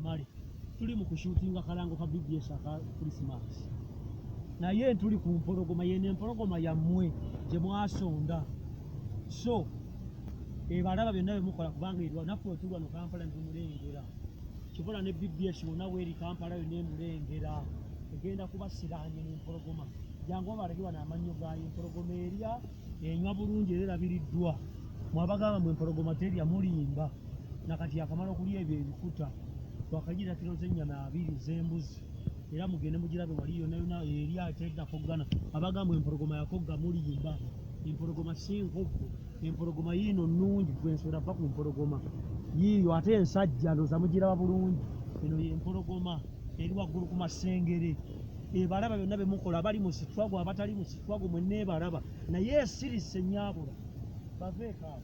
kamale tuli mu kushutinga kalango ka BBS aka Christmas naye tuli ku mpologoma yene empologoma yammwe gye mwasonda so ebalaba byonna bemukola kubanga erwa naffe tulwa no Kampala ntumulengera kibola ne BBS wonna weeri Kampala yo nemulengera egenda kubasiranye n'empologoma jangu balagibwa n'amannyo gayo empologoma erya enywa bulungi era erabiriddwa mwabagamba mu empologoma terya mulimba nakati akamala okulya ebyo ebikuta twakagira kiro z'ennyama 2 z'embuzi era mugende mugirabe wali yonna yonna erya tedda koggana abagamba empologoma yakogga mulimba empologoma si nkovu empologoma yiino nnungi gwensula va ku mpologoma yiiyo ate ensajja loza mugiraba bulungi eno y'empologoma eri waggulu ku Masengere ebalaba byonna bemukola bali mu sitwago abatali mu sitwago mwenna ebalaba naye esirise nnyabula baveekaawo